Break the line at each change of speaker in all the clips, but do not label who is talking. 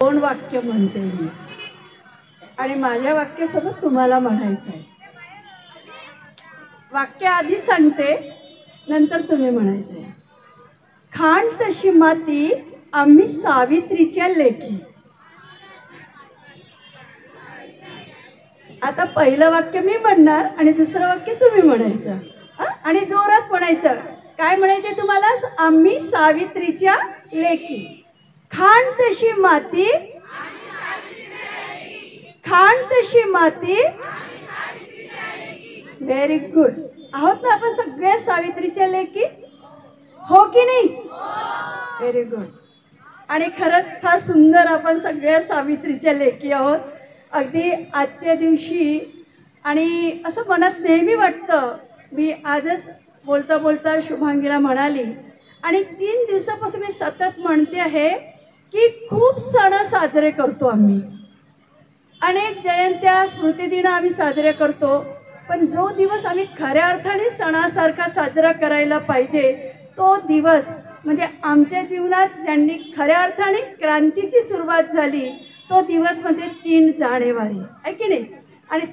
2 वाक्य म्हणते मी आणि माझ्या वाक्यासोबत तुम्हाला म्हणायचं आहे. वाक्य आधी सांगते, नंतर तुम्ही म्हणायचं आहे. खाण तशी माती आम्ही सावित्रीच्या लेकी. आता पहिलं वाक्य मी म्हणणार आणि दुसरं वाक्य तुम्ही म्हणायचं. आणि जोरात म्हणायचं. काय म्हणायचे तुम्हाला? आम्ही सावित्रीच्या लेकी. खाण तशी माती, खाण तशी माती. Very good. आहोत ना आपण सगळ्या सावित्रीच्या लेकी, हो की नाही? Very good. आणि खरंच फार सुंदर आपण सगळ्या सावित्रीच्या लेकी आहोत. अगदी आजच्या दिवशी आणि असं मनात नेहमी वाटतं. मी आजच बोलता बोलता शुभांगीला म्हणाली आणि 3 दिवसापासून मी सतत म्हणते आहे की खूप सण साजरे करतो आम्ही. अनेक जयंत्या, स्मृतिदिन आम्ही साजरे करतो, पण जो दिवस आम्ही खऱ्या अर्थाने सणासारखा साजरा करायला पाहिजे तो दिवस म्हणजे आमच्या जीवनात ज्यांनी खऱ्या अर्थाने क्रांतीची सुरुवात झाली तो दिवस म्हणजे 3 जानेवारी आहे की नाही. आणि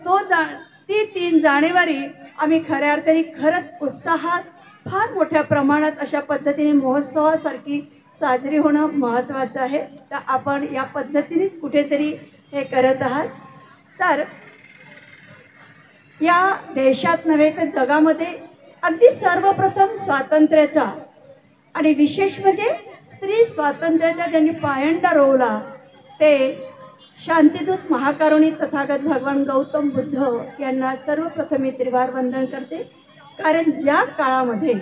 ती 3 जानेवारी आम्ही खऱ्या अर्थाने खरंच उत्साहात फार मोठ्या प्रमाणात अशा पद्धतीने महोत्सवासारखी साजरी होणं महत्त्वाचं आहे. तर आपण या पद्धतीनेच कुठेतरी हे करत आहात. तर या देशात नव्हे तर जगामध्ये अगदी सर्वप्रथम स्वातंत्र्याचा आणि विशेष म्हणजे स्त्री स्वातंत्र्याचा ज्यांनी पायंडा रोवला ते शांतिदूत महाकारुणी तथागत भगवान गौतम बुद्ध यांना सर्वप्रथम मी त्रिवार वंदन करते. कारण ज्या काळामध्ये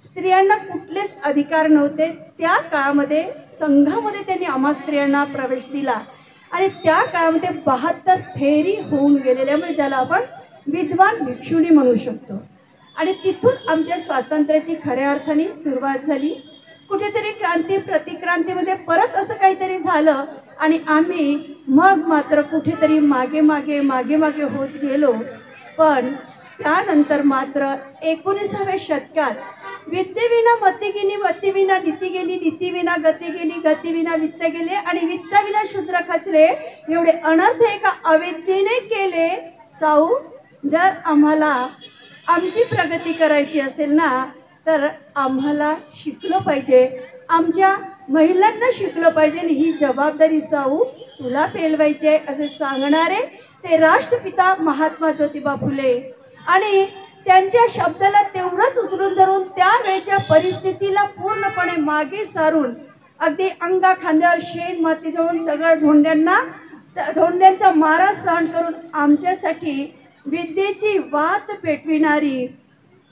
स्त्रियांना कुठलेच अधिकार नव्हते त्या काळामध्ये संघामध्ये त्यांनी आम्हा स्त्रियांना प्रवेश दिला आणि त्या काळामध्ये 72 थेरी होऊन गेलेल्या म्हणजे ज्याला आपण विद्वान भिक्षुणी म्हणू शकतो. आणि तिथून आमच्या स्वातंत्र्याची खऱ्या अर्थाने सुरुवात झाली. कुठेतरी क्रांती प्रतिक्रांतीमध्ये परत असं काहीतरी झालं आणि आम्ही मग मात्र कुठेतरी मागे मागे मागे मागे होत गेलो. पण त्यानंतर मात्र 19व्या शतकात विद्येविना मती गेली, मतीविना नीती गेली, नीतीविना गती गेली, गतीविना वित्त गेले आणि वित्ताविना शूद्र खचले. एवढे अनर्थ एका अविद्येने केले. साऊ, जर आम्हाला आमची प्रगती करायची असेल ना तर आम्हाला शिकलो पाहिजे, आमच्या महिलांना शिकलं पाहिजे आणि ही जबाबदारी साऊ तुला पेलवायची आहे असे सांगणारे ते राष्ट्रपिता महात्मा ज्योतिबा फुले. आणि त्यांच्या शब्दाला तेवढंच उचलून धरून त्यावेळच्या परिस्थितीला पूर्णपणे मागे सारून अगदी अंगा खांद्यावर शेण माती जळून दगड धोंड्यांचा मारा सहन करून आमच्यासाठी विद्येची वात पेटविणारी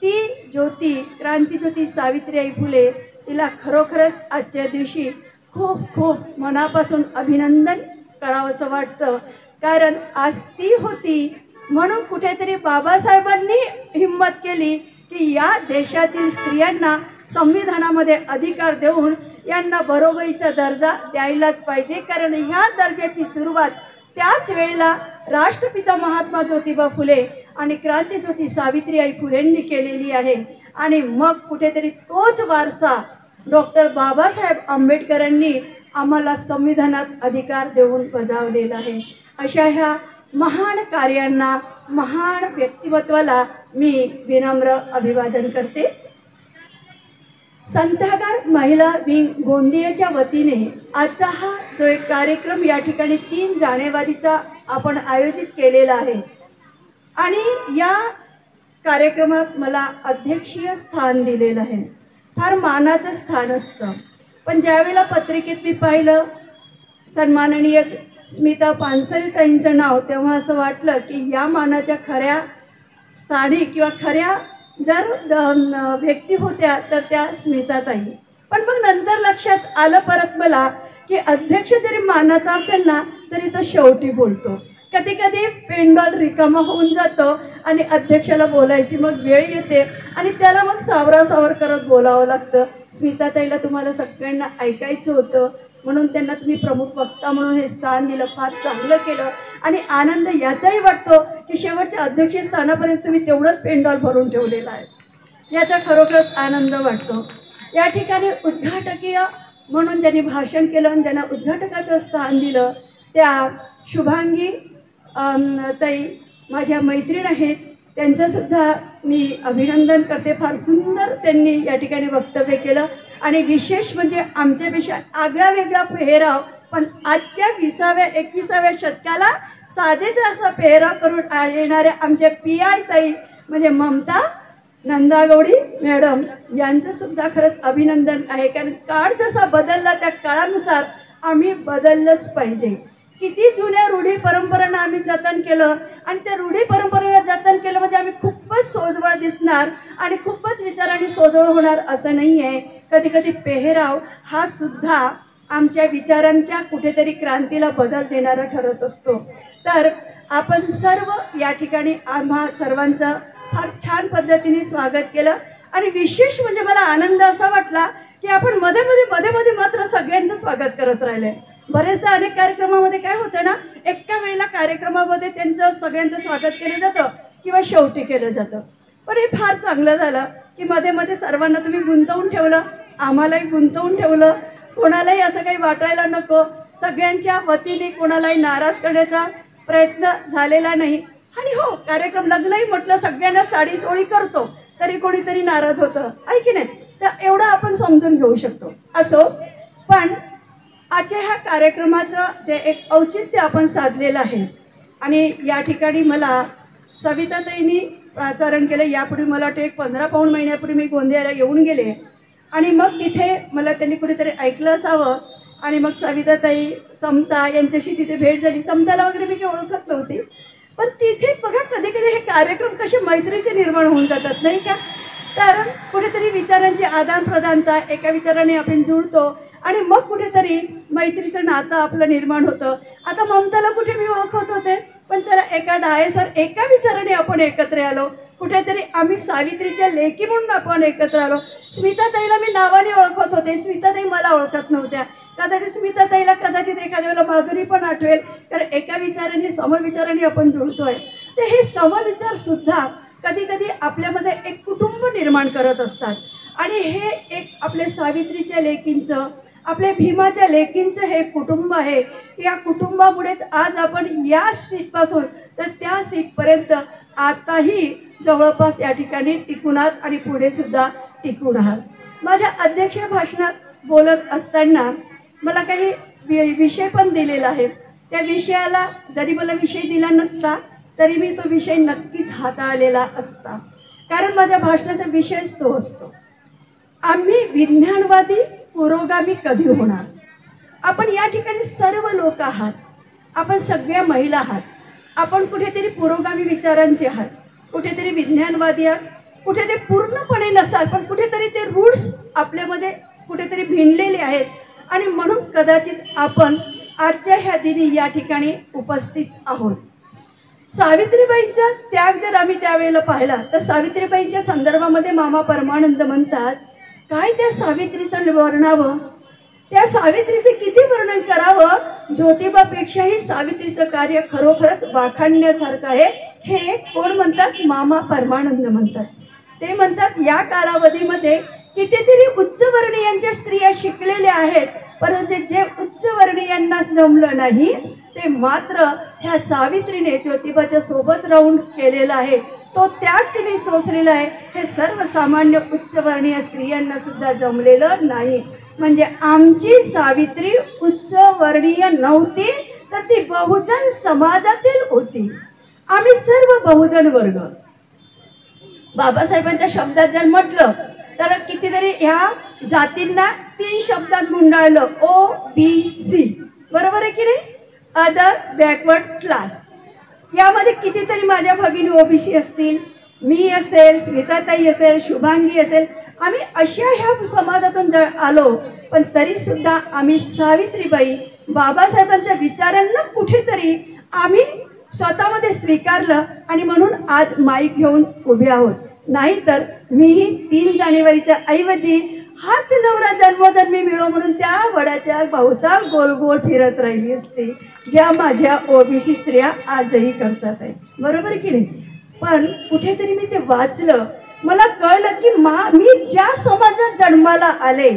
ती ज्योती क्रांतीज्योती सावित्रीबाई फुले, तिला खरोखरच आजच्या दिवशी खूप खूप मनापासून अभिनंदन करावंसं वाटतं. कारण आज ती होती म्हणून कुठेतरी बाबासाहेबांनी हिम्मत केली की या देशातील स्त्रियांना संविधानामध्ये अधिकार देऊन यांना बरोबरीचा दर्जा द्यायलाच पाहिजे. कारण ह्या दर्जाची सुरुवात त्याच वेळेला राष्ट्रपिता महात्मा ज्योतिबा फुले आणि क्रांतीज्योती सावित्रीबाई फुलेंनी केलेली आहे. आणि मग कुठेतरी तोच वारसा डॉक्टर बाबासाहेब आंबेडकरांनी आम्हाला संविधानात अधिकार देऊन बजावलेला आहे. अशा ह्या महान कार्यांना, महान व्यक्तिमत्वाला मी विनम्र अभिवादन करते. संथागार महिला विंग गोंदियाच्या वतीने आजचा हा जो एक कार्यक्रम या ठिकाणी 3 जानेवारीचा आपण आयोजित केलेला आहे आणि या कार्यक्रमात मला अध्यक्षीय स्थान दिलेलं आहे. फार मानाचं स्थान असतं. पण ज्यावेळेला पत्रिकेत मी पाहिलं सन्माननीय स्मिता पानसरेताईंचं नाव तेव्हा असं वाटलं की या मानाच्या खऱ्या स्थानी किंवा खऱ्या जर व्यक्ती होत्या तर त्या स्मिताताई. पण मग नंतर लक्षात आलं परत मला की अध्यक्ष जरी मानाचा असेल ना तरी तो शेवटी बोलतो. कधी कधी पेंडॉल रिकामा होऊन जातो आणि अध्यक्षाला बोलायची मग वेळ येते आणि त्याला मग सावरासावर करत बोलावं लागतं. स्मिताताईला तुम्हाला सगळ्यांना ऐकायचं होतं म्हणून त्यांना तुम्ही प्रमुख वक्ता म्हणून हे स्थान दिलं. फार चांगलं केलं आणि आनंद याचाही वाटतो की शेवटच्या अध्यक्षस्थानापर्यंत तुम्ही तेवढंच पेंडॉल भरून ठेवलेलं आहे. याचा खरोखरच आनंद वाटतो. या ठिकाणी उद्घाटकीय म्हणून ज्यांनी भाषण केलं आणि ज्यांना उद्घाटकाचं स्थान दिलं त्या शुभांगी ताई माझ्या मैत्रीण आहेत, त्यांचंसुद्धा मी अभिनंदन करते. फार सुंदर त्यांनी या ठिकाणी वक्तव्य केलं आणि विशेष म्हणजे आमच्यापेक्षा आगळा वेगळा पेहराव, पण आजच्या 21व्या शतकाला साजेचा असा पेहराव करून येणाऱ्या आमच्या PI ताई म्हणजे ममता नंदागौडी मॅडम यांचंसुद्धा खरंच अभिनंदन आहे. कारण काळ जसा बदलला त्या काळानुसार आम्ही बदललंच पाहिजे. किती जुन्या रूढी परंपरांना आम्ही जतन केलं आणि त्या रूढी परंपरेला जतन केलं म्हणजे आम्ही खूपच सोजवळ दिसणार आणि खूपच विचारांनी सोजवळ होणार असं नाही आहे. कधी कधी पेहराव हा सुद्धा आमच्या विचारांच्या कुठेतरी क्रांतीला बदल देणारा ठरत असतो. तर आपण सर्व या ठिकाणी आम्हा सर्वांचं फार छान पद्धतीने स्वागत केलं आणि विशेष म्हणजे मला आनंद असा वाटला की आपण मध्ये मध्ये मात्र सगळ्यांचं स्वागत करत राहिले. बरेचदा अनेक कार्यक्रमामध्ये काय होतं ना, एका वेळेला कार्यक्रमामध्ये त्यांचं सगळ्यांचं स्वागत केलं जातं किंवा शेवटी केलं जातं. पण हे फार चांगलं झालं की मध्ये सर्वांना तुम्ही गुंतवून ठेवलं, आम्हालाही गुंतवून ठेवलं. कोणालाही असं काही वाटायला नको, सगळ्यांच्या वतीने कोणालाही नाराज करण्याचा प्रयत्न झालेला नाही. आणि हो, कार्यक्रम लग्नही म्हटलं सगळ्यांना साडी सोळी करतो तरी कोणीतरी नाराज होतं, आहे की नाही? तर एवढं आपण समजून घेऊ शकतो. असो, पण आजच्या ह्या कार्यक्रमाचं जे एक औचित्य आपण साधलेलं आहे आणि या ठिकाणी मला सविताताईंनी प्राचारण केलं. यापूर्वी मला वाटतं एक 15 पाऊण महिन्यापूर्वी मी गोंदियाला येऊन गेले आणि मग तिथे मला त्यांनी कुठेतरी ऐकलं असावं आणि मग सविताताई समता यांच्याशी तिथे भेट झाली. समताला वगैरे मी काही ओळखत नव्हती, पण तिथे बघा कधी कधी हे कार्यक्रम कसे मैत्रीचे निर्माण होऊन जातात नाही का. तर कुठेतरी विचारांची आदानप्रदानता, एका विचाराने आपण जुळतो आणि मग कुठेतरी मैत्रीचं नातं आपलं निर्माण होतं. आता ममताला कुठे मी ओळखत होते, पण त्याला एका डायसवर एका विचाराने आपण एकत्र आलो. कुठेतरी आम्ही सावित्रीच्या लेकी म्हणून आपण एकत्र आलो. स्मिताताईला मी नावाने ओळखत होते, स्मिताताई मला ओळखत नव्हत्या. कदाचित स्मिताताईला कदाचित एखाद्या वेळेला माधुरी पण आठवेल, कारण एका विचाराने समविचाराने आपण जुळतोय. तर हे समविचारसुद्धा कधी कधी आपल्यामध्ये एक कुटुंब निर्माण करत असतात आणि हे एक आपल्या सावित्रीच्या लेकींचं, आपल्या भीमाच्या लेकींचं हे कुटुंब आहे की या कुटुंबामुळेच आज आपण या सीटपासून तर त्या सीटपर्यंत आताही जवळपास या ठिकाणी टिकून आहात आणि पुढे सुद्धा टिकून आहात. माझ्या अध्यक्ष भाषणात बोलत असताना मला काही विषय पण दिलेला आहे. त्या विषयाला जरी मला विषय दिला नसता तरी मी तो विषय नक्कीच हाताळलेला असता, कारण माझ्या भाषणाचा विषयच तो असतो. आम्ही विज्ञानवादी पुरोगामी कधी होणार. आपण या ठिकाणी सर्व लोक आहात, आपण सगळ्या महिला आहात, आपण कुठेतरी पुरोगामी विचारांचे आहात, कुठेतरी विज्ञानवादी आहात, कुठे ते पूर्णपणे नसाल पण कुठेतरी ते रूट्स आपल्यामध्ये कुठेतरी भिनलेले आहेत आणि म्हणून कदाचित आपण आजच्या ह्या दिनी या ठिकाणी उपस्थित आहोत. सावित्रीबाईंचा त्याग जर आम्ही त्यावेळेला पाहिला तर सावित्रीबाईंच्या संदर्भामध्ये मामा परमानंद म्हणतात, काय त्या सावित्रीचं वर्णावं, त्या सावित्रीचे किती वर्णन करावं. ज्योतिबापेक्षाही सावित्रीचं कार्य खरोखरच वाखाणण्यासारखं आहे. हे कोण म्हणतात? मामा परमानंद म्हणतात. ते म्हणतात या कालावधीमध्ये कितीतरी उच्चवर्णीयांच्या स्त्रिया शिकलेल्या आहेत, परंतु जे उच्चवर्णीयांना जमलं नाही ते मात्र ह्या सावित्रीने ज्योतिबाच्या सोबत राहून केलेला आहे. तो त्याग तिने सोसलेला आहे. हे सर्वसामान्य उच्चवर्णीय स्त्रियांना सुद्धा जमलेलं नाही. म्हणजे आमची सावित्री उच्चवर्णीय नव्हती तर ती बहुजन समाजातील होती. आम्ही सर्व बहुजन वर्ग. बाबासाहेबांच्या शब्दात जर म्हटलं तर कितीतरी ह्या जातींना 3 शब्दात गुंडाळलं, OBC, बरोबर आहे की नाही? Other backward class. यामध्ये कितीतरी माझ्या भगिनी OBC असतील, मी असेल, स्मिताताई असेल, शुभांगी असेल. आम्ही अशा ह्या समाजातून आलो, पण तरीसुद्धा आम्ही सावित्रीबाई बाबासाहेबांच्या विचारांना कुठेतरी आम्ही स्वतःमध्ये स्वीकारलं आणि म्हणून आज माईक घेऊन उभे आहोत. नाहीतर मीही 3 जानेवारीच्या ऐवजी हाच नवरा जन्मोजन्मी मिळो म्हणून त्या वडाच्या भोवता गोल गोल फिरत राहिली असते, ज्या माझ्या OBC स्त्रिया आजही करतात आहे, बरोबर की नाही? पण कुठेतरी मी ते वाचलं, मला कळलं की मी ज्या समाजात जन्माला आले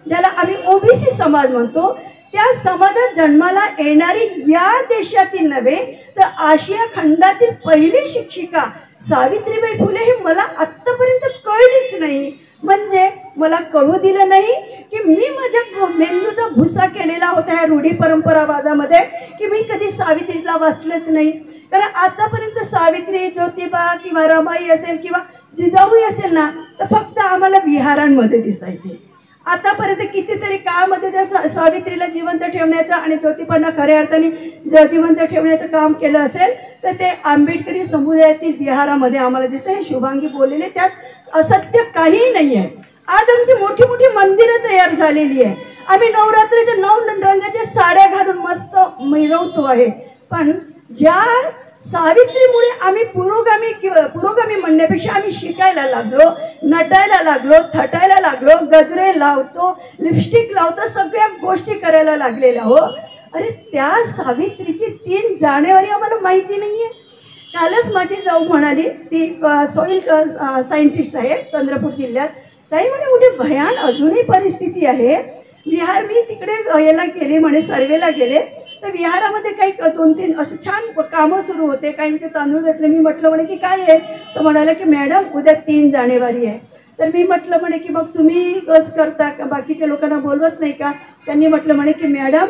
ज्याला आम्ही ओबीसी समाज म्हणतो, त्या समाजात जन्माला येणारी या देशातील नव्हे तर आशिया खंडातील पहिली शिक्षिका सावित्रीबाई फुले हे मला आत्तापर्यंत कळलीच नाही. म्हणजे मला कळू दिलं नाही की मी माझ्या मेंदूचा भुसा केलेला होता ह्या रूढी परंपरावादामध्ये, की मी कधी सावित्रीला वाचलंच नाही. कारण आतापर्यंत सावित्री, ज्योतिबा किंवा रमाई असेल किंवा जिजाऊ असेल ना, तर फक्त आम्हाला विहारांमध्ये दिसायचे. आतापर्यंत कितीतरी काळामध्ये त्या सावित्रीला जिवंत ठेवण्याचं आणि ज्योतिबांना खऱ्या अर्थाने जिवंत ठेवण्याचं काम केलं असेल तर ते आंबेडकरी समुदायातील विहारामध्ये आम्हाला दिसतं. हे शुभांगी बोललेले, त्यात असत्य काहीही नाही आहे. आज आमची मोठी मोठी मंदिरं तयार झालेली आहे. आम्ही नवरात्रीच्या 9 रंगाच्या साड्या घालून मस्त मिरवतो आहे. पण ज्या सावित्रीमुळे आम्ही पुरोगामी म्हणण्यापेक्षा आम्ही शिकायला लागलो, नटायला लागलो, थटायला लागलो, गजरे लावतो, लिपस्टिक लावतो, सगळ्या गोष्टी करायला लागलेल्या हो. अरे त्या सावित्रीची 3 जानेवारी आम्हाला माहिती नाही आहे. कालच माझी जाऊ म्हणाली, ती सॉईल सायंटिस्ट आहे चंद्रपूर जिल्ह्यात, ताई म्हणे कुठे भयान अजूनही परिस्थिती आहे. विहार, मी तिकडे याला गेले म्हणे, सर्वेला गेले, तर विहारामध्ये काही 2-3 असं छान कामं सुरू होते. काहींचे तांदूळ घासले. मी म्हटलं म्हणे की काय आहे, तर म्हणाला की मॅडम उद्या 3 जानेवारी आहे. तर मी म्हटलं म्हणे की मग तुम्ही करता का, बाकीच्या लोकांना बोलवत नाही का. त्यांनी म्हटलं म्हणे की मॅडम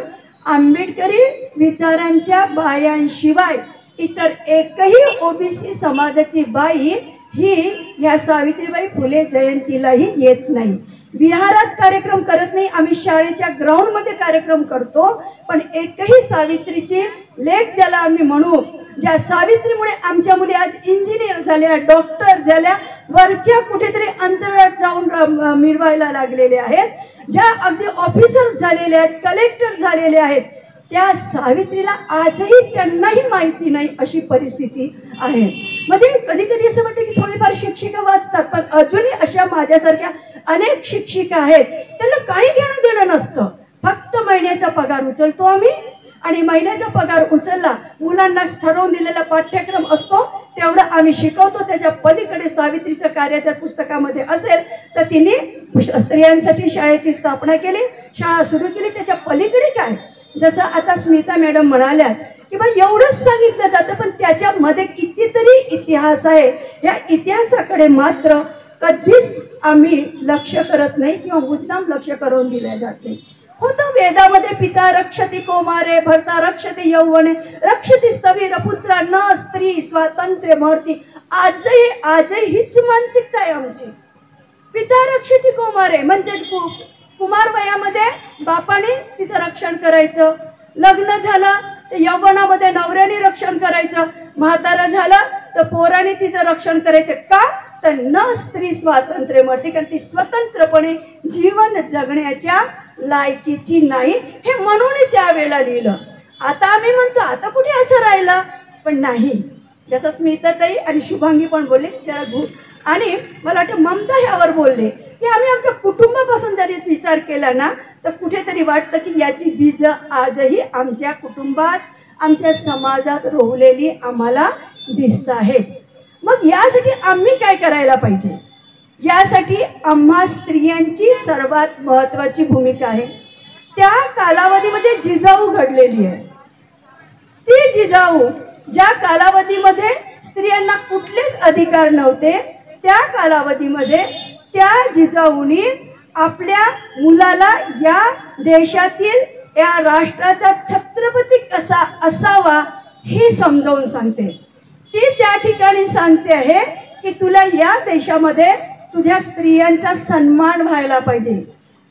आंबेडकरी विचारांच्या बायांशिवाय इतर एकही ओबीसी समाजाची बाई ही ह्या सावित्रीबाई फुले जयंतीलाही येत नाही. विहारात कार्यक्रम करत नाही, आम्ही शाळेच्या ग्राउंडमध्ये कार्यक्रम करतो. पण एकही सावित्रीची लेख ज्याला आम्ही म्हणू, ज्या सावित्रीमुळे आमच्या मुली आज इंजिनियर झाल्या, डॉक्टर झाल्या, वरच्या कुठेतरी अंतराळात जाऊन मिळवायला लागलेल्या आहेत, ज्या अगदी ऑफिसर झालेल्या आहेत, कलेक्टर झालेले आहेत, त्या सावित्रीला आजही त्यांनाही माहिती नाही अशी परिस्थिती आहे. म्हणजे कधी कधी असं वाटतं की थोडीफार शिक्षिका वाचतात, पण अजूनही अशा माझ्यासारख्या अनेक शिक्षिका आहेत, त्यांना काही घेणं देणं नसतं. फक्त महिन्याचा पगार उचलतो आम्ही, आणि महिन्याचा पगार उचलला, मुलांना ठरवून दिलेला पाठ्यक्रम असतो तेवढं आम्ही शिकवतो. त्याच्या पलीकडे सावित्रीचं कार्य जर पुस्तकामध्ये असेल तर तिने स्त्रियांसाठी शाळेची स्थापना केली, शाळा सुरू केली. त्याच्या पलीकडे काय, जसं आता स्मिता मॅडम म्हणाल्या की बा एवढंच सांगितलं जातं, पण त्याच्यामध्ये कितीतरी इतिहास आहे. या इतिहासाकडे मात्र कधीच आम्ही लक्ष करत नाही किंवा मुद्दाम लक्ष करून दिल्या जात नाही. होतं वेदामध्ये, पिता रक्षति कौमारे, भर्ता रक्षति यौवने, रक्षति स्थवीर पुत्रा, न स्त्री स्वातंत्र्य महर्ती. आजही हीच मानसिकता आहे आमची. पिता रक्षति कौमारे म्हणजे कुमार वयामध्ये बापाने तिचं रक्षण करायचं, लग्न झालं तर यौवनामध्ये नवऱ्याने रक्षण करायचं, म्हातारा झालं तर पोराने तिचं रक्षण करायचं. का तर न स्त्री स्वातंत्र्य महर्ती, कारण ती स्वतंत्रपणे जीवन जगण्याच्या लायकीची नाही, हे म्हणून त्यावेळेला लिहिलं. आता आम्ही म्हणतो आता कुठे असं राहिलं, पण नाही. जसं स्मिताताई आणि शुभांगी पण बोलले त्याला, आणि मला वाटतं ममता ह्यावर बोलले की आम्ही आमच्या कुटुंबापासून जरी विचार केला ना तर कुठेतरी वाटतं की याची बीज आजही आमच्या कुटुंबात, आमच्या समाजात रोवलेली आम्हाला दिसत आहेत. मग यासाठी आम्ही काय करायला पाहिजे, यासाठी आम्हा स्त्रियांची सर्वात महत्त्वाची भूमिका आहे. त्या कालावधीमध्ये जिजाऊ घडलेली आहे. ती जिजाऊ ज्या कालावधीमध्ये स्त्रियांना कुठलेच अधिकार नव्हते, त्या कालावधीमध्ये त्या जिजाऊनी आपल्या मुलाला या देशातील, या राष्ट्राचा छत्रपती कसा असावा हे समजावून सांगते. ती त्या ठिकाणी सांगते आहे की तुला या देशामध्ये तुझ्या स्त्रियांचा सन्मान व्हायला पाहिजे.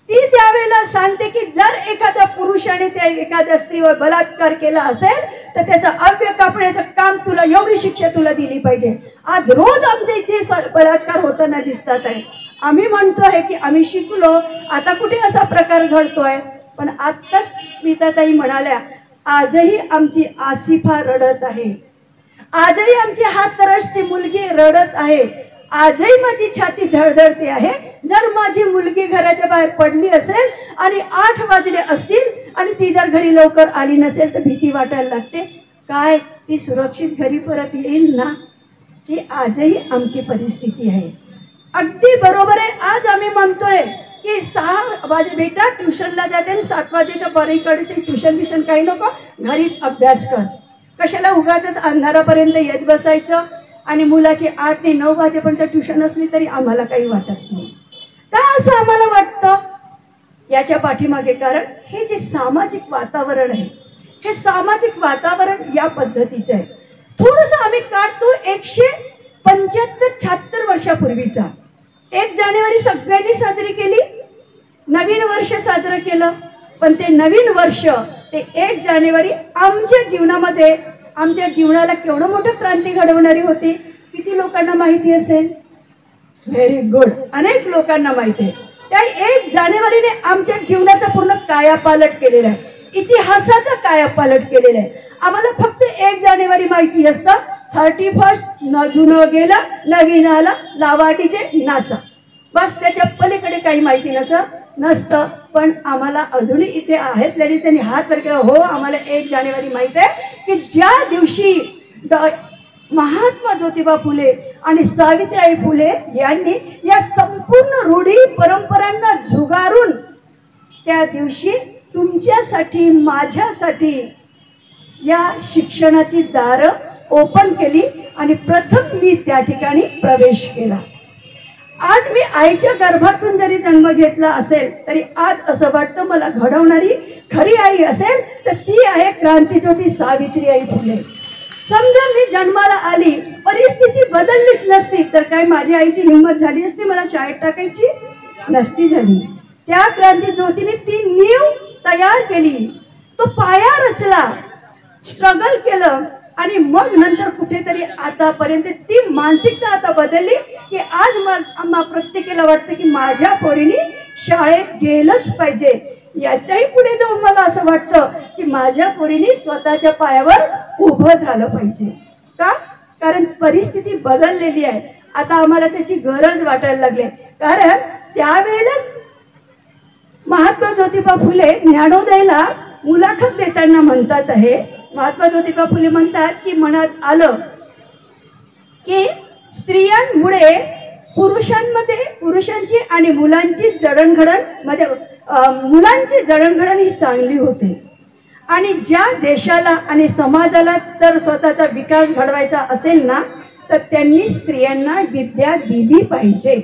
ती त्यावेळेला सांगते की जर एखाद्या पुरुषाने त्या एखाद्या स्त्रीवर बलात्कार केला असेल तर त्याचं अव्य कापण्याचं काम, तुला एवढी शिक्षा तुला दिली पाहिजे. आज रोज आमच्या इथे बलात्कार होताना दिसतात आहे. आम्ही म्हणतो आहे की आम्ही शिकलो, आता कुठे असा प्रकार घडतोय. पण आत्ताच स्मिताताई म्हणाल्या आजही आमची आसिफा रडत आहे, आजही आमची हातरसची मुलगी रडत आहे, आजही माझी छाती धडधडते आहे. जर माझी मुलगी घराच्या बाहेर पडली असेल आणि 8 वाजले असतील आणि ती जर घरी लवकर आली नसेल तर भीती वाटायला लागते, काय ती सुरक्षित घरी परत येईल ना. ही आजही आमची परिस्थिती आहे. अगदी बरोबर आहे. आज आम्ही म्हणतोय की 6 वाजे बेटा ट्युशनला जाते आणि 7 वाजेच्या बरीकडे ते ट्युशन बिशन काही नको, घरीच अभ्यास कर. कशाला उगाचच अंधारापर्यंत येत बसायचं. आणि मुलाची 8 ते 9 वाजेपर्यंत ट्युशन असली तरी आम्हाला काही वाटत नाही. का असं आम्हाला वाटतं? याच्या पाठीमागे कारण हे जे सामाजिक वातावरण आहे, हे सामाजिक वातावरण या पद्धतीचं आहे. थोडंसं आम्ही काढतो 175-76 वर्षापूर्वीचा 1 जानेवारी सगळ्यांनी साजरी केली, नवीन वर्ष साजरं केलं. पण ते नवीन वर्ष, ते 1 जानेवारी आमच्या जीवनामध्ये, आमच्या जीवनाला केवढं मोठं क्रांती घडवणारी होती. किती लोकांना माहिती असेल? व्हेरी गुड, अनेक लोकांना माहिती आहे. त्या 1 जानेवारीने आमच्या जीवनाचा पूर्ण कायापालट केलेला आहे, इतिहासाचा कायापालट केलेला आहे. आम्हाला फक्त 1 जानेवारी माहिती असतं, 31 जुनं गेलं नवीन आलं, लावाडीचे नाचा, बस. त्याच्या पलीकडे काही माहिती नसतं. पण आम्हाला अजूनही इथे आहेत लेडीज, त्यांनी हात वर केला, हो आम्हाला 1 जानेवारी माहीत आहे की ज्या दिवशी महात्मा ज्योतिबा फुले आणि सावित्रीबाई फुले यांनी या संपूर्ण रूढी परंपरांना झुगारून त्या दिवशी तुमच्यासाठी, माझ्यासाठी या शिक्षणाची दारं ओपन केली आणि प्रथम मी त्या ठिकाणी प्रवेश केला. आज मी आईच्या गर्भातून जरी जन्म घेतला असेल तरी आज असं वाटतं मला घडवणारी खरी आई असेल तर ती आहे क्रांतिज्योती सावित्रीबाई फुले. समजा मी जन्माला आली, परिस्थिती बदललीच नसती तर काय माझी आईची हिंमत झाली असती मला शाळेत टाकायची? नसती झाली. त्या क्रांतिज्योतीने ती नीव तयार केली, तो पाया रचला, स्ट्रगल केलं आणि मग नंतर कुठेतरी आतापर्यंत ती मानसिकता आता बदलली की आज आम्हा प्रत्येकाला वाटतं की माझ्या पोरीने शाळेत गेलंच पाहिजे. याच्याही पुढे जाऊन मला असं वाटतं की माझ्या पोरीने स्वतःच्या पायावर उभं झालं पाहिजे. का? कारण परिस्थिती बदललेली आहे. आता आम्हाला त्याची गरज वाटायला लागली. कारण त्यावेळेस महात्मा ज्योतिबा फुले ज्ञानोदयला मुलाखत देताना म्हणतात आहे, महात्मा ज्योतिबा फुले म्हणतात की मनात आलं की स्त्रियांमुळे पुरुषांची आणि मुलांची जडणघडण ही चांगली होते. आणि ज्या देशाला आणि समाजाला जर स्वतःचा विकास घडवायचा असेल ना तर त्यांनी स्त्रियांना विद्या दिली पाहिजे.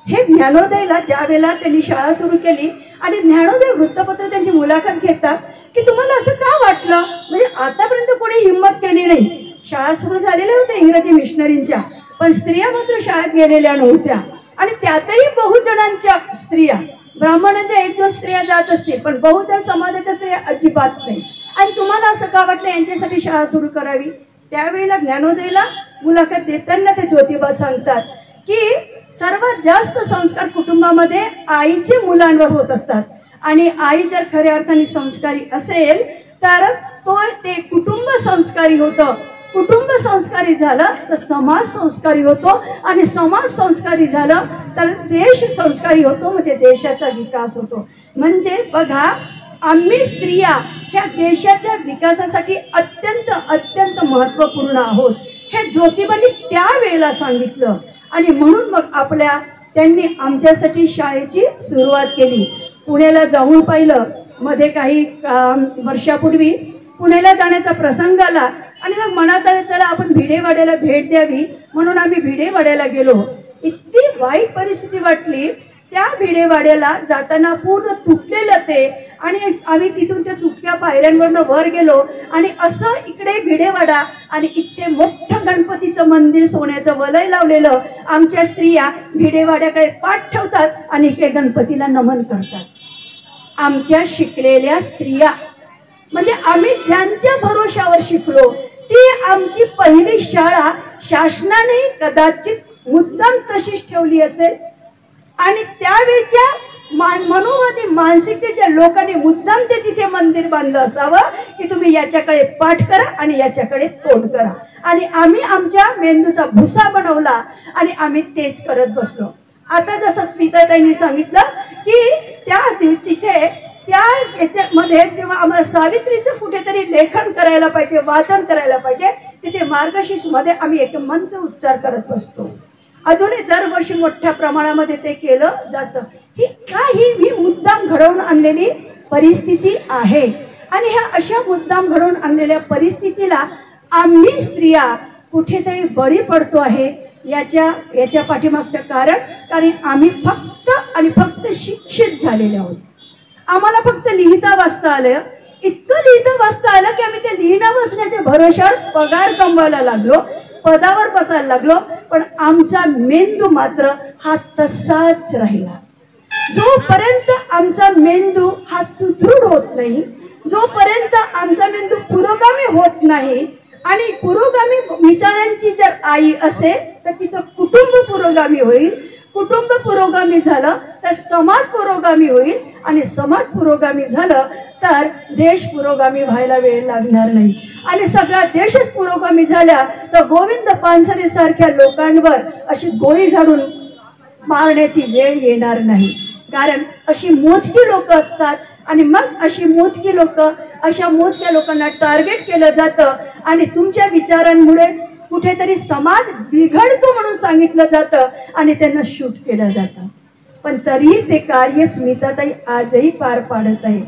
हे ज्ञानोदयला ज्या वेळेला त्यांनी शाळा सुरू केली आणि ज्ञानोदय वृत्तपत्र त्यांची मुलाखत घेतात की तुम्हाला असं का वाटलं, म्हणजे आतापर्यंत कोणी हिंमत केली नाही. शाळा सुरू झालेल्या होत्या इंग्रजी मिशनरींच्या, पण स्त्रिया मात्र शाळेत गेलेल्या नव्हत्या. आणि त्यातही बहुजनांच्या स्त्रिया, ब्राह्मणांच्या 1-2 स्त्रिया जात असतील पण बहुजन समाजाच्या स्त्रिया अजिबात नाही. आणि तुम्हाला असं का वाटलं यांच्यासाठी शाळा सुरू करावी? त्यावेळेला ज्ञानोदयला मुलाखत देताना ते ज्योतिबा सांगतात की सर्वात जास्त संस्कार कुटुंबामध्ये आईचे मुलांवर होत असतात. आणि आई जर खऱ्या अर्थाने संस्कारी असेल तर ते कुटुंब संस्कारी होतं. कुटुंब संस्कारी झालं तर समाज संस्कारी होतो आणि समाज संस्कारी झालं तर देश संस्कारी होतो, म्हणजे देशाचा विकास होतो. म्हणजे बघा, आम्ही स्त्रिया ह्या देशाच्या विकासासाठी अत्यंत महत्त्वपूर्ण आहोत हे ज्योतिबांनी त्यावेळेला सांगितलं. आणि म्हणून मग त्यांनी आमच्यासाठी शाळेची सुरुवात केली. पुण्याला जाऊन पाहिलं, मध्ये काही वर्षापूर्वी पुण्याला जाण्याचा प्रसंग आला आणि मग मनात आलं चला आपण भिडेवाड्याला भेट द्यावी, म्हणून आम्ही भिडेवाड्याला गेलो. इतकी वाईट परिस्थिती वाटली. त्या भिडेवाड्याला जाताना पूर्ण तुटलेलं ते, आणि आम्ही तिथून त्या तुटक्या पायऱ्यांवरनं वर गेलो आणि असं इकडे भिडेवाडा आणि इतके मोठं गणपतीचं मंदिर सोन्याचं वलय लावलेलं. आमच्या स्त्रिया भिडेवाड्याकडे पाठ ठेवतात आणि इकडे गणपतीला नमन करतात. आमच्या शिकलेल्या स्त्रिया, म्हणजे आम्ही ज्यांच्या भरोशावर शिकलो ती आमची पहिली शाळा शासनाने कदाचित मुद्दाम तशीच ठेवली असेल. आणि त्यावेळच्या मनोवादी मानसिकतेच्या लोकांनी मुद्दाम ते तिथे मंदिर बांधलं असावं की तुम्ही याच्याकडे पाठ करा आणि याच्याकडे तोंड करा. आणि आम्ही आमच्या मेंदूचा भुसा बनवला आणि आम्ही तेच करत बसलो. आता जसं स्मिताताईंनी सांगितलं की तिथे त्या याच्यामध्ये जेव्हा आम्हाला सावित्रीचं कुठेतरी लेखन करायला पाहिजे, वाचन करायला पाहिजे, तिथे मार्गशीर्षमध्ये आम्ही एक मंत्र उच्चार करत बसतो. अजूनही दरवर्षी मोठ्या प्रमाणामध्ये ते केलं जातं. ही काही मी मुद्दाम घडवून आणलेली परिस्थिती आहे. आणि ह्या अशा मुद्दाम घडवून आणलेल्या परिस्थितीला आम्ही स्त्रिया कुठेतरी बळी पडतो आहे. याच्या पाठीमागचं कारण आम्ही फक्त आणि फक्त शिक्षित झालेले आहोत. आम्हाला फक्त लिहिता वाचता आलं. इतकं लिहिता वाचता आलं की आम्ही ते लिहिणं वाचण्याच्या भरोशावर पगार कमवायला लागलो, पदावर बसायला लागलो. पण आमचा मेंदू मात्र हा तसाच राहिला. जोपर्यंत आमचा मेंदू हा सुदृढ होत नाही, जोपर्यंत आमचा मेंदू पुरोगामी होत नाही, आणि पुरोगामी विचारांची जर आई असेल तर तिचं कुटुंब पुरोगामी होईल. कुटुंब पुरोगामी झालं तर समाज पुरोगामी होईल, आणि समाज पुरोगामी झालं तर देश पुरोगामी व्हायला वेळ लागणार नाही. आणि सगळा देशच पुरोगामी झाला तर गोविंद पानसरे सारख्या लोकांवर अशी गोळी झाडून मारण्याची वेळ येणार नाही. कारण अशी मोजकी लोक असतात, आणि मग अशा मोजक्या लोकांना टार्गेट केलं जातं, आणि तुमच्या विचारांमुळे कुठेतरी समाज बिघडतो म्हणून सांगितलं जातं आणि त्यांना शूट केलं जातं. पण तरीही ते कार्य स्मिताताई आजही पार पाडत आहे.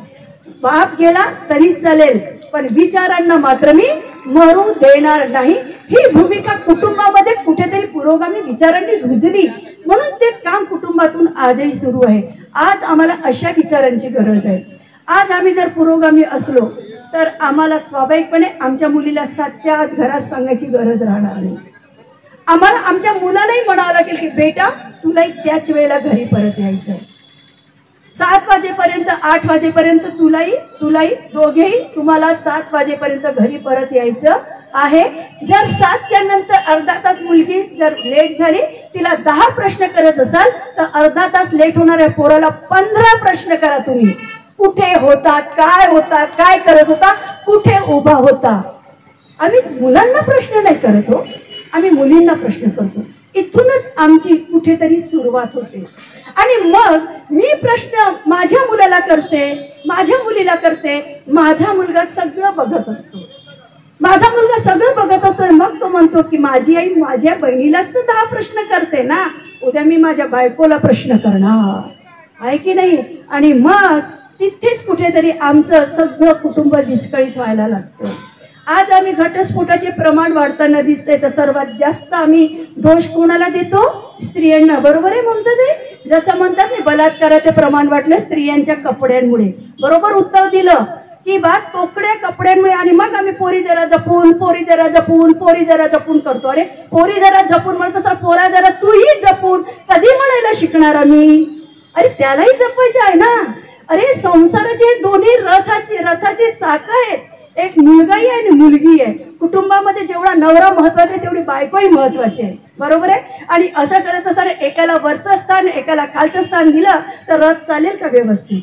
बाप गेला तरी चालेल, पण विचारांना मात्र मी मरू देणार नाही. ही भूमिका कुटुंबामध्ये कुठेतरी पुरोगामी विचारांनी रुजली म्हणून ते काम कुटुंबातून आजही सुरू आहे. आज आम्हाला अशा विचारांची गरज आहे. आज आम्ही जर पुरोगामी असलो तर आम्हाला स्वाभाविकपणे आमच्या मुलीला 7च्या आत घरात सांगायची गरज राहणार नाही. आम्हाला आमच्या मुलालाही म्हणावं लागेल की बेटा तुलाही त्याच वेळेला घरी परत यायचं आहे. 7 वाजेपर्यंत 8 वाजेपर्यंत तुलाही दोघेही तुम्हाला 7 वाजेपर्यंत घरी परत यायचं आहे. जर 7च्या नंतर अर्धा तास मुलगी जर लेट झाली, तिला 10 प्रश्न करत असाल तर अर्धा तास लेट होणाऱ्या पोराला 15 प्रश्न करा तुम्ही. कुठे होता, काय करत होता, कुठे उभा होता. आम्ही मुलांना प्रश्न नाही करत हो, आम्ही मुलींना प्रश्न करतो. इथूनच आमची कुठेतरी सुरुवात होते. आणि मग मी प्रश्न माझ्या मुलाला करते, माझ्या मुलीला करते. माझा मुलगा सगळं बघत असतो, मग तो म्हणतो की माझी आई माझ्या बहिणीलाच तर 10 प्रश्न करते ना, उद्या मी माझ्या बायकोला प्रश्न करणार आहे की नाही. आणि मग तिथेच कुठेतरी आमचं सगळं कुटुंब विस्कळीत व्हायला लागतं. आज आम्ही घटस्फोटाचे प्रमाण वाढताना दिसतंय तर सर्वात जास्त आम्ही दोष कोणाला देतो? स्त्रियांना. बरोबर आहे म्हणतात ते, जसं म्हणतात नाही बलात्काराचे प्रमाण वाढलं स्त्रियांच्या कपड्यांमुळे. बरोबर उत्तर दिलं की बा तोकड्या कपड्यांमुळे. आणि मग आम्ही पोरी जरा जपून करतो. अरे पोरी जरा जपून म्हणत असं पोरा जरा तूही जपून कधी म्हणायला शिकणार आम्ही? अरे त्यालाही जपायचं आहे ना. अरे संसाराचे दोन्ही रथाचे चाक आहेत. एक मुलगाही आहे आणि मुलगी आहे. कुटुंबामध्ये जेवढा नवरा महत्वाचा आहे तेवढी बायकोही महत्वाची आहे. बरोबर आहे. आणि असं करत असताना एकाला वरचं स्थान एकाला खालचं स्थान दिलं तर रथ चालेल का व्यवस्थित?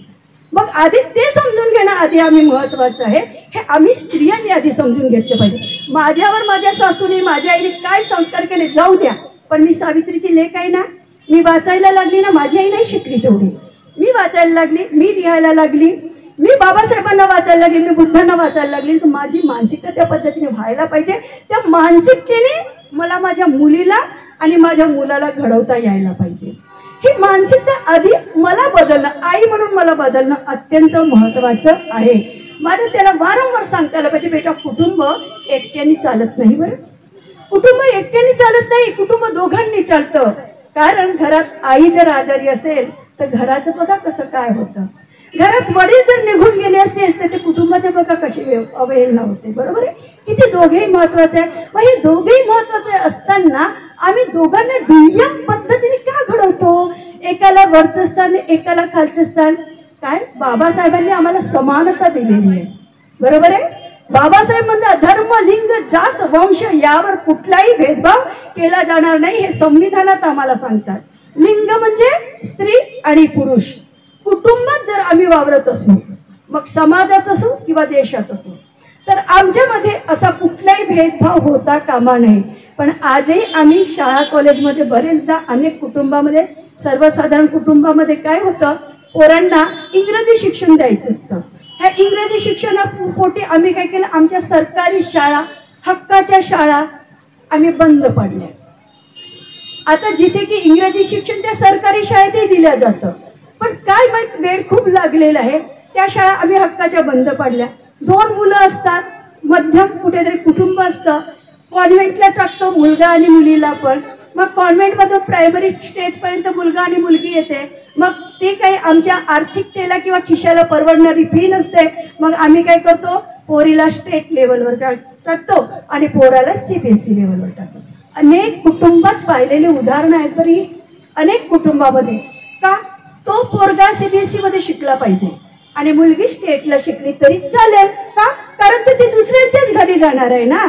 मग आधी ते समजून घेणं आधी आम्ही महत्वाचं आहे. हे आम्ही स्त्रियांनी आधी समजून घेतलं पाहिजे. माझ्यावर माझ्या सासूने माझ्या आईने काय संस्कार केले जाऊ द्या, पण मी सावित्रीची लेक आहे ना. मी वाचायला लागली ना, माझी आई नाही शिकली तेवढी. मी वाचायला लागली, मी लिहायला लागली, मी बाबासाहेबांना वाचायला लागली, मी बुद्धांना वाचायला लागली. तर माझी मानसिकता त्या पद्धतीने व्हायला पाहिजे. त्या मानसिकतेने मला माझ्या मुलीला आणि माझ्या मुलाला घडवता यायला पाहिजे. ही मानसिकता आधी मला बदलणं, आई म्हणून मला बदलणं अत्यंत महत्त्वाचं आहे. मला त्याला वारंवार सांगता आलं पाहिजे बेटा कुटुंब एकट्याने चालत नाही. बरं, कुटुंब एकट्याने चालत नाही, कुटुंब दोघांनी चालतं. कारण घरात आई जर आजारी असेल तर घराचं बघा कसं काय होतं. घरात वडील जर निघून गेले असतील तर ते कुटुंबाचे बघा कशी अवहेलना होते. बरोबर आहे. किती दोघेही महत्वाचे आहे. मग हे दोघेही महत्वाचे असताना आम्ही दोघांना दुय्यम पद्धतीने का घडवतो? एकाला वरचं स्थान एकाला खालचं स्थान. काय बाबासाहेबांनी आम्हाला समानता दिलेली आहे. बरोबर आहे. बाबासाहेब म्हणतात धर्म, लिंग, जात, वंश यावर कुठलाही भेदभाव केला जाणार नाही हे संविधानात आम्हाला सांगतात. लिंग म्हणजे स्त्री आणि पुरुष. कुटुंबात जर आम्ही वावरत असू, मग समाजात असो किंवा देशात असो, तर आमच्यामध्ये असा कुठलाही भेदभाव होता कामा नये. पण आजही आम्ही शाळा कॉलेजमध्ये बरेचदा अनेक कुटुंबामध्ये, सर्वसाधारण कुटुंबामध्ये काय होतं, पोरांना इंग्रजी शिक्षण द्यायचं असतं. ह्या इंग्रजी शिक्षणापोटी आम्ही काय केलं, आमच्या सरकारी शाळा, हक्काच्या शाळा आम्ही बंद पाडल्या. आता जिथे की इंग्रजी शिक्षण त्या सरकारी शाळेतही दिलं जातं, पण काय माहीत वेळ खूप लागलेला आहे, त्या शाळा आम्ही हक्काच्या बंद पडल्या. 2 मुलं असतात, मध्यम कुठेतरी कुटुंब असतं, कॉन्व्हेंटला टाकतो मुलगा आणि मुलीला पण. मग कॉन्व्हेंटमधून प्रायमरी स्टेजपर्यंत मुलगा आणि मुलगी येते. मग ती काही आमच्या आर्थिकतेला किंवा खिशाला परवडणारी फी नसते. मग आम्ही काय करतो, पोरीला स्टेट लेवलवर टाकतो आणि पोराला CBSE लेवलवर टाकतो. अनेक कुटुंबात पाहिलेली उदाहरणं आहेत बरी, अनेक कुटुंबामध्ये. का तो पोरगा CBSE मध्ये शिकला पाहिजे आणि मुलगी स्टेटला शिकली तरी चालेल. का? कारण ती दुसऱ्यांच्याच घरी जाणार आहे ना.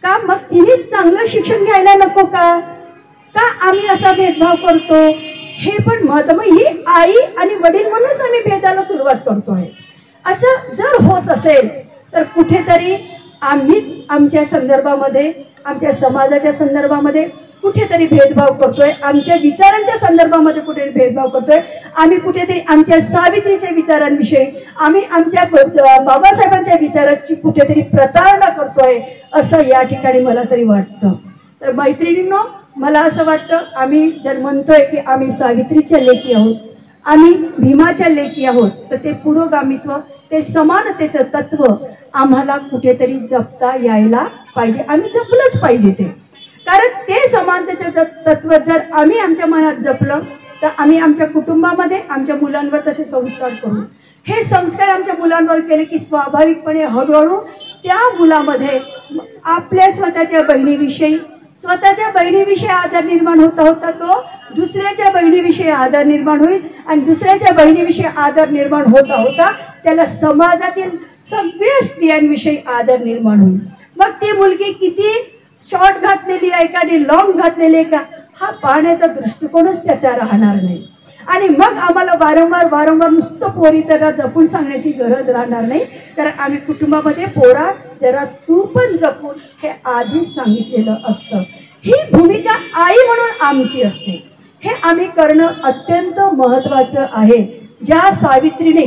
का मग तिने चांगलं शिक्षण घ्यायला नको का? का आम्ही असा भेदभाव करतो? हे पण महत्व. मग ही आई आणि वडील म्हणूनच आम्ही भेदाला सुरुवात करतोय. असं जर होत असेल तर कुठेतरी आम्हीच आमच्या संदर्भामध्ये, आमच्या समाजाच्या संदर्भामध्ये कुठेतरी भेदभाव करतोय, आमच्या विचारांच्या संदर्भामध्ये कुठेतरी भेदभाव करतोय. आम्ही कुठेतरी आमच्या सावित्रीच्या विचारांविषयी, आम्ही आमच्या बाबासाहेबांच्या विचारांची कुठेतरी प्रतारणा करतोय, असं या ठिकाणी मला तरी वाटतं. तर मैत्रिणींनो, मला असं वाटतं, आम्ही जर म्हणतोय की आम्ही सावित्रीच्या लेकी आहोत, आम्ही भीमाच्या लेकी आहोत, तर ते पुरोगामित्व, ते समानतेचं तत्व आम्हाला कुठेतरी जपता यायला पाहिजे. आम्ही जपलंच पाहिजे ते. कारण ते समानतेचं तत्व जर आम्ही आमच्या मनात जपलं तर आम्ही आमच्या कुटुंबामध्ये आमच्या मुलांवर तसे संस्कार करू. हे संस्कार आमच्या मुलांवर केले की स्वाभाविकपणे हळूहळू त्या मुलामध्ये आपल्या स्वतःच्या बहिणीविषयी आदर निर्माण होता होता तो दुसऱ्याच्या बहिणीविषयी आदर निर्माण होईल आणि दुसऱ्याच्या बहिणीविषयी आदर निर्माण होता होता त्याला समाजातील सगळ्या स्त्रियांविषयी आदर निर्माण होईल. मग ती मुलगी किती शॉर्ट घातलेली आहे का आणि लॉंग घातलेली आहे का, हा पाहण्याचा दृष्टिकोनच त्याचा राहणार नाही. आणि मग आम्हाला वारंवार नुसतं पोरी त्यांना जपून सांगण्याची गरज राहणार नाही. कारण आम्ही कुटुंबामध्ये पोरा जरा तू पण जपून हे आधीच सांगितलेलं असतं. ही भूमिका आई म्हणून आमची असते. हे आम्ही करणं अत्यंत महत्त्वाचं आहे. ज्या सावित्रीने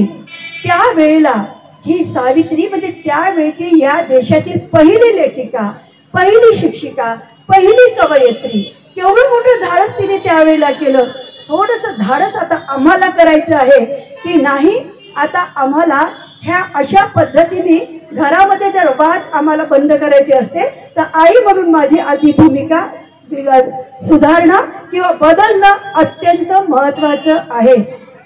त्यावेळेला, ही सावित्री म्हणजे त्यावेळची या देशातील पहिली लेखिका, पहिली शिक्षिका, पहिली कवयित्री, केवढं मोठं धाडस तिने त्यावेळेला केलं. थोडंसं धाडस आता आम्हाला करायचं आहे की नाही. आता आम्हाला ह्या अशा पद्धतीने घरामध्ये जर वाद आम्हाला बंद करायचे असते तर आई म्हणून माझी आधी भूमिका सुधारणं किंवा बदलणं अत्यंत महत्त्वाचं आहे.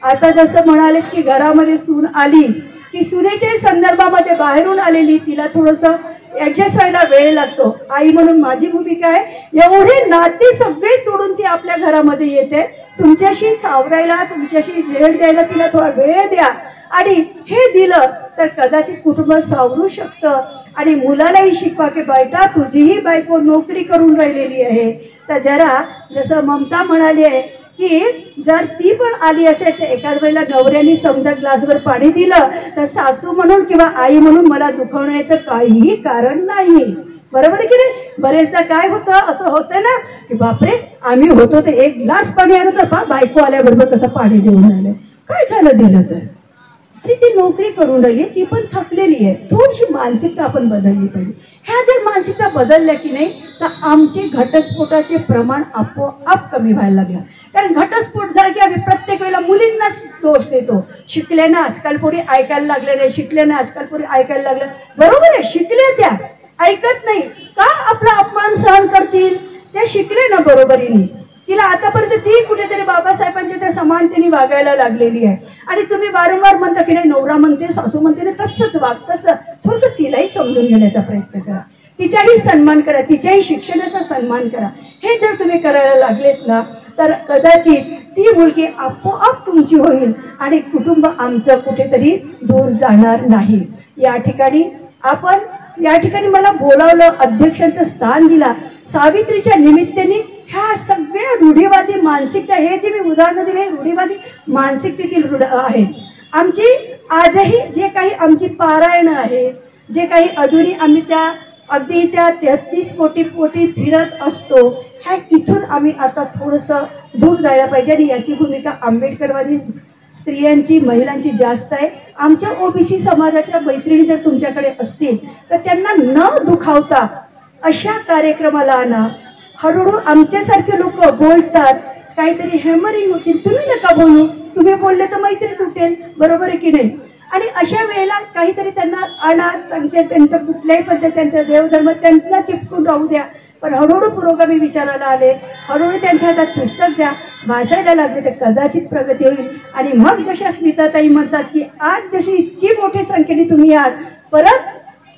आता जसं म्हणाले की घरामध्ये सून आली की सुनेच्या संदर्भामध्ये बाहेरून आलेली तिला थोडंसं ॲडजस्ट व्हायला वेळ लागतो. आई म्हणून माझी भूमिका आहे, एवढे नाते सगळे तोडून ती आपल्या घरामध्ये येते. तुमच्याशी सावरायला, तुमच्याशी वेळ द्यायला तिला थोडा वेळ द्या. आणि हे दिलं तर कदाचित कुटुंब सावरू शकतं. आणि मुलालाही शिकवा की बेटा तुझीही बायको नोकरी करून राहिलेली आहे, तर जरा जसं ममता म्हणाली आहे की जर ती पण आली असेल तर एखाद वेळेला नवऱ्याने समजा ग्लासभर पाणी दिलं तर सासू म्हणून किंवा आई म्हणून मला दुखवण्याचं काहीही कारण नाही. बरोबर आहे की नाही? बरेचदा काय होतं, असं होतं ना की बापरे आम्ही होतो तर 1 ग्लास पाणी आणत होता, बायको आल्याबरोबर कसं पाणी देऊन राहिलं, काय झालं दिलं तर. अरे ती नोकरी करून राहिली, ती पण थकलेली आहे. थोडीशी मानसिकता आपण बदलली पाहिजे. ह्या जर मानसिकता बदलल्या की नाही तर आमचे घटस्फोटाचे प्रमाण आपोआप कमी व्हायला लागलं. कारण घटस्फोट झाला की आम्ही प्रत्येक वेळेला मुलींनाच दोष देतो. शिकल्यानं आजकाल पोरी ऐकायला लागल्या नाही, शिकल्यानं आजकाल पोरी ऐकायला लागल्या. बरोबर आहे, शिकल्या त्या ऐकत नाही का, आपला अपमान सहन करतील. त्या शिकले ना बरोबरीने, तिला आतापर्यंत ती कुठेतरी बाबासाहेबांच्या त्या समानतेने वागायला लागलेली आहे. आणि तुम्ही वारंवार म्हणता की नाही नवरा म्हणते सासू म्हणते ना तसंच वाग, तसं थोडंसं तिलाही समजून घेण्याचा प्रयत्न करा, तिच्याही सन्मान करा, तिच्याही शिक्षणाचा सन्मान करा. हे जर तुम्ही करायला लागलेत ना तर कदाचित ती मुलगी आपोआप तुमची होईल आणि कुटुंब आमचं कुठेतरी दूर जाणार नाही. या ठिकाणी मला बोलावलं, अध्यक्षांचं स्थान दिला. सावित्रीच्या निमित्ताने ह्या सगळ्या रूढीवादी मानसिकता, हे जे मी उदाहरणं दिले हे रूढीवादी मानसिकतेतील आहेत. आमची आजही जे काही आमची पारायणं आहे, जे काही अजूनही आम्ही त्या अगदी त्या 33 कोटी फिरत असतो, ह्या इथून आम्ही आता थोडंसं दूर जायला पाहिजे. आणि याची भूमिका आंबेडकरवादी स्त्रियांची, महिलांची जास्त आहे. आमच्या OBC समाजाच्या मैत्रिणी जर तुमच्याकडे असतील तर त्यांना न दुखावता अशा कार्यक्रमाला आणा. हळूहळू आमच्यासारखे लोक बोलतात, काहीतरी हॅमरिंग होतील, तुम्ही नका बोलू, तुम्ही बोलले तर मैत्री तुटेल, बरोबर आहे की नाही? आणि अशा वेळेला काहीतरी त्यांना अनाथ त्यांच्या कुठल्याही पद्धती त्यांचा देवधर्म त्यांना चिपकून राहू द्या, पण हळूहळू पुरोगामी विचारायला आले, हळूहळू त्यांच्या हातात पुस्तक द्या, वाचायला लागले, तर कदाचित प्रगती होईल. आणि मग जशा स्मिताताई म्हणतात की आज जशी इतकी मोठी संख्येने तुम्ही आहात, परत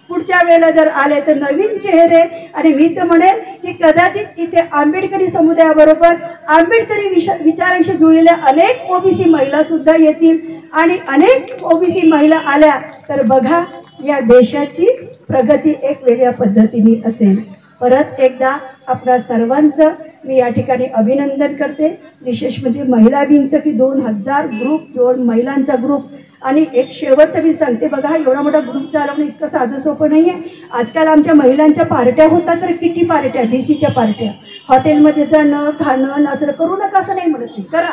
पुढच्या वेळेला जर आले तर नवीन चेहरे. आणि मी तर म्हणेल की कदाचित इथे आंबेडकरी समुदायाबरोबर आंबेडकरी विचारांशी जुळलेल्या अनेक ओबीसी महिला सुद्धा येतील. आणि अनेक ओबीसी महिला आल्या तर बघा या देशाची प्रगती एक वेगळ्या पद्धतीने असेल. परत एकदा आपणा सर्वांचं मी या ठिकाणी अभिनंदन करते. विशेष म्हणजे महिला विंगचं की 2000 ग्रुप, 2 महिलांचा ग्रुप. आणि एक शेवटचं मी सांगते, बघा एवढा मोठा ग्रुप चालवणं इतकं साधं सोपं नाही आहे. आजकाल आमच्या महिलांच्या पार्ट्या होतात तर किती पार्ट्या, डीसीच्या पार्ट्या, हॉटेलमध्ये जाणं, खाणं, नाचणं करू नका असं नाही म्हणत मी, करा.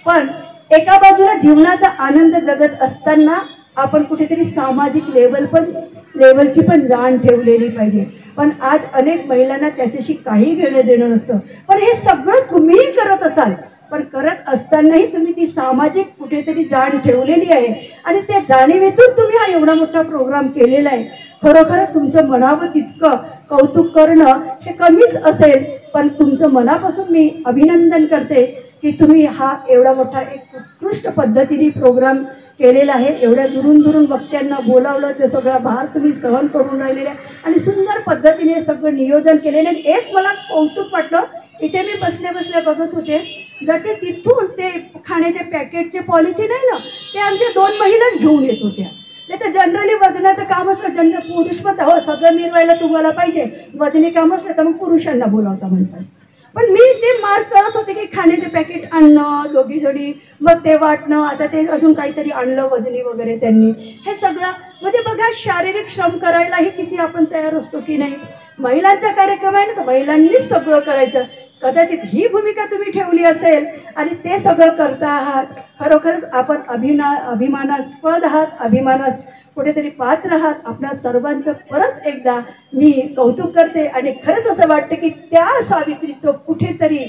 पण एका बाजूला जीवनाचा आनंद जगत असताना आपण कुठेतरी सामाजिक लेवलची पण जाण ठेवलेली पाहिजे. पण आज अनेक महिलांना त्याच्याशी काही घेणं देणं नसतं. पण हे सगळं तुम्हीही करत असाल, पण करत असतानाही तुम्ही ती सामाजिक कुठेतरी जाण ठेवलेली आहे. आणि त्या जाणीवेतून तुम्ही हा एवढा मोठा प्रोग्राम केलेला आहे. खरोखर तुमचं म्हणावं तितकं कौतुक करणं हे कमीच असेल. पण तुमचं मनापासून मी अभिनंदन करते की तुम्ही हा एवढा मोठा एक उत्कृष्ट पद्धतीने प्रोग्राम केलेला आहे. एवढ्या दुरून वक्त्यांना बोलावलं, ते सगळा भार तुम्ही सहन करून राहिलेले आणि सुंदर पद्धतीने सगळं नियोजन केलेलं. आणि एक मला कौतुक वाटलं, इथे मी बसल्या बघत होते, जर ते तिथून ते खाण्याचे पॅकेटचे पॉलिथिन आहे ना, ते आमच्या 2 महिलाच घेऊन येत होत्या. नाही तर जनरली वजनाचं काम असलं, पुरुष म्हणता हो सगळं मिरवायला तुम्हाला पाहिजे, वजनी काम असलं तर मग पुरुषांना बोलावता म्हणतात. पण मी ते मार्क करत होते की खाण्याचे पॅकेट आणणं दोघीजणी, मग ते वाटणं, आता ते अजून काहीतरी आणलं वजनी वगैरे त्यांनी, हे सगळं म्हणजे बघा शारीरिक श्रम करायलाही किती आपण तयार असतो की नाही. महिलांचा कार्यक्रम आहे ना, तर महिलांनीच सगळं करायचं. कदाचित ही भूमिका तुम्ही ठेवली असेल आणि ते सगळं करता आहात. खरोखरच आपण अभिमानास्पद आहात, अभिमानास कुठेतरी पात्र आहात. आपल्या सर्वांचं परत एकदा मी कौतुक करते. आणि खरंच असं वाटतं की त्या सावित्रीचं कुठेतरी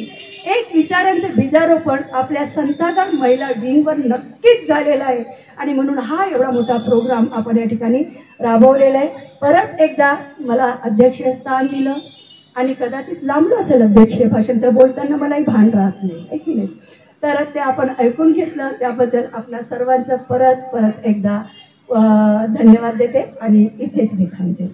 एक विचारांचं बीजारोपण आपल्या संतागार महिला विंगवर नक्कीच झालेलं आहे. आणि म्हणून हा एवढा मोठा प्रोग्राम आपण या ठिकाणी राबवलेला आहे. परत एकदा मला अध्यक्षस्थान दिलं आणि कदाचित लांबलं असेल अध्यक्षीय भाषण, तर बोलताना मलाही भान राहत नाही, आहे की नाही. तर ते आपण ऐकून घेतलं, त्याबद्दल आपल्या सर्वांचं परत एकदा धन्यवाद देते आणि इथेच मी थांबते.